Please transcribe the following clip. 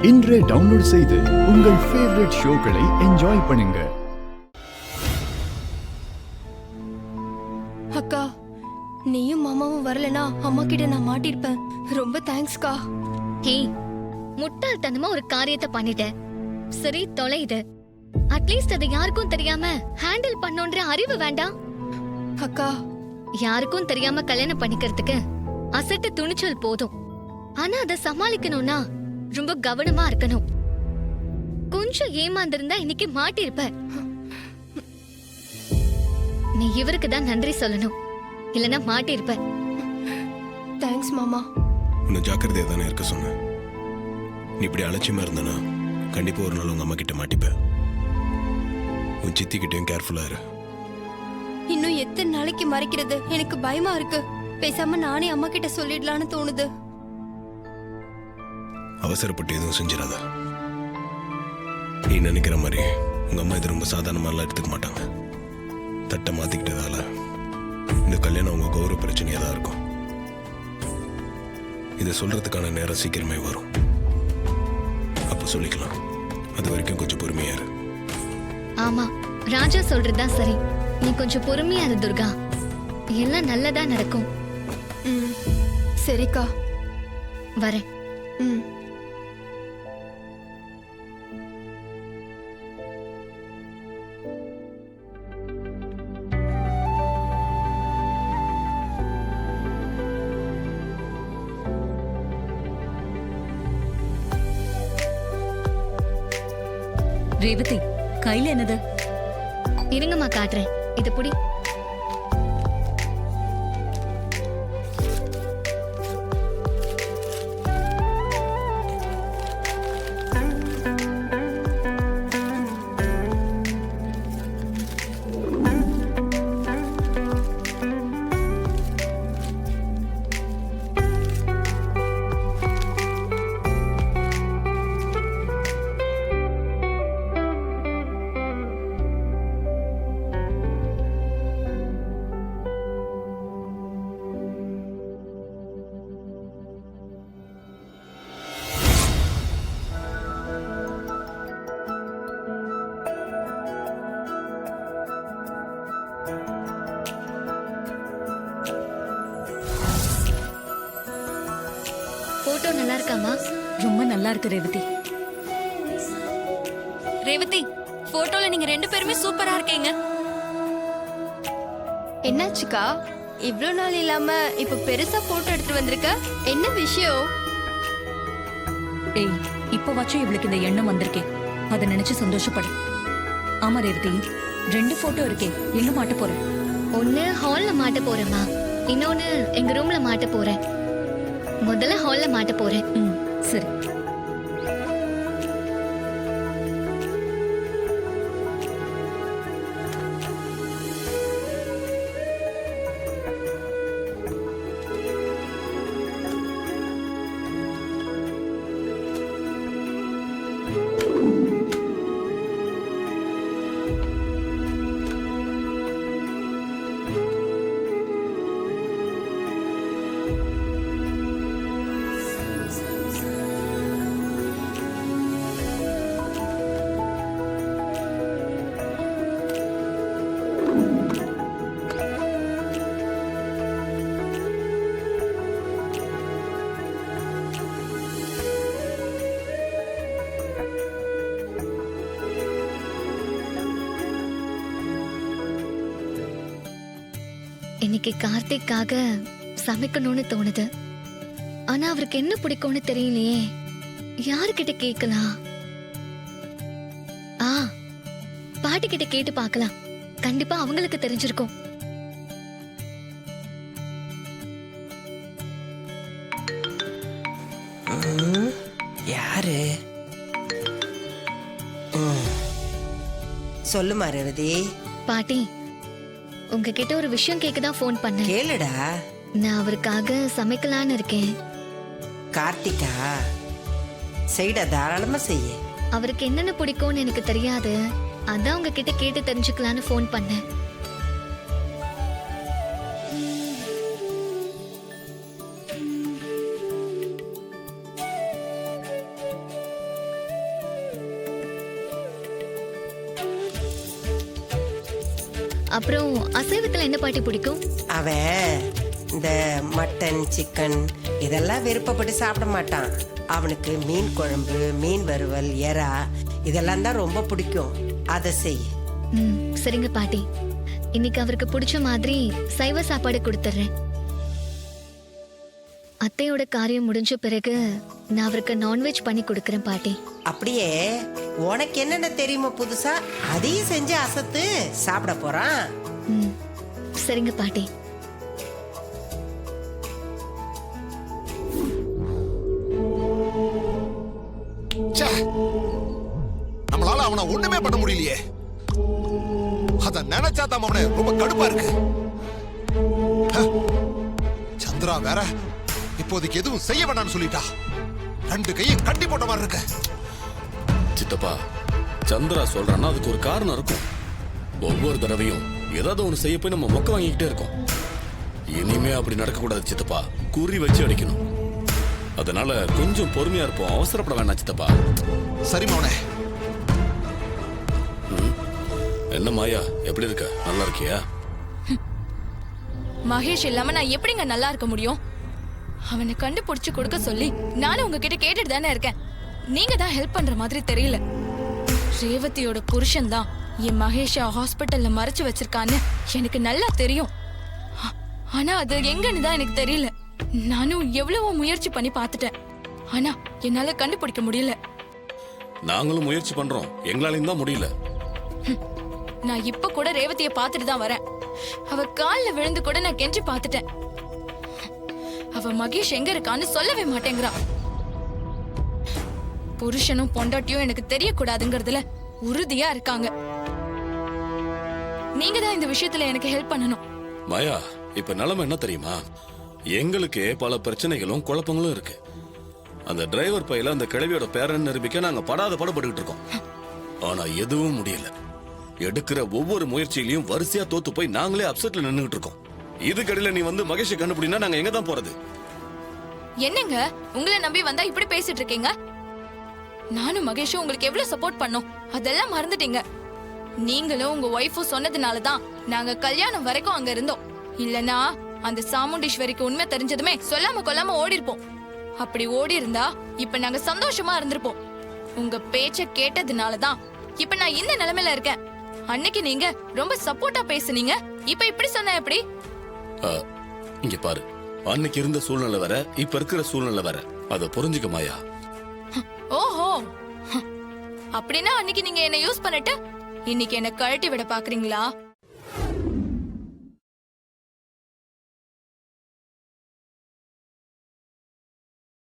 இன்றே டவுன்லோட் செய்து உங்கள் ஃபேவரட் ஷோக்களை என்ஜாய் பண்ணுங்க. அக்கா, நீயும் மாமாவும் வரலனா அம்மா கிட்ட நான் மாட்டிருப்பேன். ரொம்ப தேங்க்ஸ்க்கா. ஹே, முட்டாள்தனமா ஒரு காரியத்தை பண்ணிட்டேன். சரி தொலைது. அட்லீஸ்ட் அதை யாருக்கும் தெரியாம ஹேண்டில் பண்ணோன்ற அறிவு வேண்டாம். அக்கா, யாருக்கும் தெரியாம கல்யாணம் பண்ணிக்கிறதுக்கு அசட்டு துணிச்சல் போதும். ஆனா அதை சமாளிக்கணும்னா ரொம்ப கவனமா இருக்கணும். கொஞ்சம் ஏமாந்திருந்தா இன்னைக்கு மாட்டிருப்ப. நீ இவருக்கு தான் நன்றி சொல்லணும், இல்லனா மாட்டிருப்ப. தேங்க்ஸ் மாமா. உன்னை ஜாக்கிரதையா தானே இருக்க சொன்ன. நீ இப்படி அலட்சியமா இருந்தனா கண்டிப்பா ஒரு நாள் உங்க அம்மா கிட்ட மாட்டிப்ப. உன் சித்தி கிட்டையும் கேர்ஃபுல்லா இரு. இன்னும் எத்தனை நாளைக்கு மறைக்கிறது? எனக்கு பயமா இருக்கு. பேசாம நானே அம்மா கிட்ட சொல்லிடலான்னு தோணுது. அவசரப்பட்டு எதுவும் செஞ்சிடாத. நீ நினைக்கிற மாதிரி உங்க அம்மா இது ரொம்ப சாதாரணமாலாம் எடுத்துக்க மாட்டாங்க. தட்டை மாத்திக்கிட்டதால இந்த கல்யாணம் உங்க கௌரவ பிரச்சனையா தான் இருக்கும். இதை சொல்றதுக்கான நேரம் சீக்கிரமே வரும். அப்ப சொல்லிக்கலாம். அது வரைக்கும் கொஞ்சம் பொறுமையா இரு. ஆமா, ராஜா சொல்றதுதான் சரி. நீ கொஞ்சம் பொறுமையா இரு துர்கா. எல்லாம் நல்லதா நடக்கும். சரிக்கா, வரேன். ரேவதி, கையில என்னது? இருங்கம்மா காட்டுறேன். இத புடி. போட்டோ நல்லா இருக்காமா? ரொம்ப நல்லா இருக்கு ரேவதி. ரேவதி, போட்டோல நீங்க ரெண்டு பேருமே சூப்பரா இருக்கீங்க. என்னாச்சுக்கா? இவ்ளோ நாள் இல்லாம இப்ப பெருசா போட்டோ எடுத்து வந்திருக்க. என்ன விஷயம்? ஏய், இப்ப வச்சும் இவளுக்கு இந்த எண்ணம் வந்திருக்கே, அதை நினைச்சு சந்தோஷப்படு. ஆமா ரேவதி, 2 போட்டோ இருக்கே. எங்க மாட்ட போற? ஒன்னு ஹால்ல மாட்ட போறேம்மா, இன்னொன்னு எங்க ரூம்ல மாட்ட போறேன். முதல்ல ஹால்ல மாட்ட போறேன். சரி. இன்னைக்கு கார்த்திக்காக சமைக்கணும்னு தோணுது. ஆனா அவருக்கு என்ன பிடிக்கும்னு தெரியலையே. யாருக்கிட்ட கேட்கலாம்? பாட்டி கிட்ட கேட்டு பார்க்கலாம். கண்டிப்பா அவங்களுக்கு தெரிஞ்சிருக்கும். யாரு? சொல்லுமா ரேவதி. பாட்டி, உங்ககிட்ட ஒரு விஷயம் கேட்கதான் போன் பண்ணேன். கேளுடா. நான் அவருக்காக சமைக்கலான்னு இருக்கேன். கார்த்திகா, செய்டா, தாராளமா செய்ய. அவருக்கு என்னென்ன பிடிக்கும்னு எனக்கு தெரியாது. அதான் உங்ககிட்ட கேட்டு தெரிஞ்சுக்கலான்னு போன் பண்ணேன். அப்புறம் அசைவத்துல என்ன பாட்டி பிடிக்கும்? அவன் இந்த மட்டன் சிக்கன் இதெல்லாம் விருப்பப்பட்டு சாப்பிட மாட்டான். அவனுக்கு மீன் குழம்பு, மீன் வறுவல், எறா இதெல்லாம் தான் ரொம்ப பிடிக்கும். அதை செய். சரிங்க பாட்டி, இன்னைக்கு அவருக்கு பிடிச்ச மாதிரி சைவ சாப்பாடு கொடுத்துறேன். அத்தையோட காரியம் முடிஞ்ச பிறகு நான் அவருக்கு நான்வெஜ் பண்ணி கொடுக்கறேன் பாட்டி. அப்படியே உனக்கு என்னென்ன தெரியுமா புதுசா அதையும் செஞ்சு அசத்து சாப்பிட போறான். சரிங்க பாட்டி. நம்மளால அவனை ஒண்ணுமே பண்ண முடியலையே. அத நினைச்சா தான் அவனை ரொம்ப கடுப்பா இருக்கு. சந்திரா வேற இப்போதைக்கு எதுவும் செய்ய வேண்டாம்னு சொல்லிட்டா. 2 கையும் கட்டி போட்ட மாதிரி இருக்கு. சித்தப்பா, சந்திரா சொல்றான்னா அதுக்கு ஒரு காரணம் இருக்கும். ஒவ்வொரு தடவையும் ஏதாவது ஒண்ணு செய்ய போய் நம்ம மொக்க வாங்கிக்கிட்டே இருக்கோம். இனிமே அப்படி நடக்கக்கூடாது சித்தப்பா. குறி வச்சு அடிக்கணும். அதனால கொஞ்சம் பொறுமையா இருப்போம். அவசரப்பட வேண்டாம் சித்தப்பா. சரி மவனே. என்ன மாயா, எப்படி இருக்க? நல்லா இருக்கியா? மகேஷ் இல்லாம நான் எப்படிங்க நல்லா இருக்க முடியும்? அவனை கண்டுபிடிச்சு கொடுக்க சொல்லி நானும் உங்ககிட்ட கேட்டுட்டு தானே இருக்கேன். நீங்க தான் ஹெல்ப் பண்ற மாதிரி தெரியல. ரேவதியோட புருஷன் தான் என் மகேஷ ஹாஸ்பிட்டல்ல மறைச்சு வச்சிருக்கான்னு எனக்கு நல்லா தெரியும். ஆனா அது எங்கன்னு தான் எனக்கு தெரியல. நானும் எவ்வளவோ முயற்சி பண்ணி பார்த்துட்டேன். ஆனா என்னால கண்டுபிடிக்க முடியல. நாங்களும் முயற்சி பண்றோம், எங்களாலையும் தான் முடியல. நான் இப்ப கூட ரேவதிய பார்த்துட்டு தான் வரேன். அவ கால்ல விழுந்து கூட நான் கெஞ்சி பார்த்துட்டேன். அவ மகேஷ் எங்க இருக்கான்னு சொல்லவே மாட்டேங்கிறா. புருஷனும் பொண்டாட்டியும் எனக்கு தெரியக்கூடாதுங்கிறதுல உறுதியா இருக்காங்க. நீங்க தான் இந்த விஷயத்துல எனக்கு ஹெல்ப் பண்ணணும். மாயா, இப்ப நிலைமை என்ன தெரியுமா? எங்களுக்கு பல பிரச்சனைகளும் குழப்பங்களும் இருக்கு. அந்த டிரைவர் பையில அந்த கிழவியோட பேரன் நிரூபிக்க நாங்க படாத படப்பட்டுக்கிட்டு இருக்கோம். ஆனா எதுவும் முடியல. எடுக்கிற ஒவ்வொரு முயற்சியிலையும் வரிசையா தோத்து போய் நாங்களே அப்செட்ல நின்னுகிட்டு இருக்கோம். இதுக்கடையில நீ வந்து மகேஷை கண்டுபிடினா நாங்க எங்க தான் போறது? என்னங்க உங்களை நம்பி வந்தா இப்படி பேசிட்டு இருக்கீங்க? நானும் மகேஷும் உங்களுக்கு எவ்வளவு சப்போர்ட் பண்ணோம், அதெல்லாம் மறந்துட்டீங்க. நீங்களும் உங்க ஒய்ஃபும் சொன்னதுனாலதான் நாங்க கல்யாணம் வரைக்கும் அங்க இருந்தோம். இல்லனா அந்த சாமுண்டீஸ்வரிக்கு உண்மை தெரிஞ்சதுமே சொல்லாம கொல்லாம ஓடி இருப்போம். அப்படி ஓடி இருந்தா இப்ப நாங்க சந்தோஷமா இருந்திருப்போம். உங்க பேச்ச கேட்டதுனாலதான் இப்ப நான் இந்த நிலைமையில இருக்கேன். அன்னைக்கு நீங்க ரொம்ப சப்போர்ட்டா பேசுனீங்க, இப்ப இப்படி சொன்ன எப்படி? இங்க பாரு, அன்னைக்கு இருந்த சூழ்நிலை வேற, இப்ப இருக்கிற சூழ்நிலை வேற. அத புரிஞ்சுக்க மாயா. ஓஹோ, அப்படின்னா அன்னைக்கு நீங்க என்ன யூஸ் பண்ணிட்டு இன்னைக்கு என்ன கழட்டி விட பாக்குறீங்களா?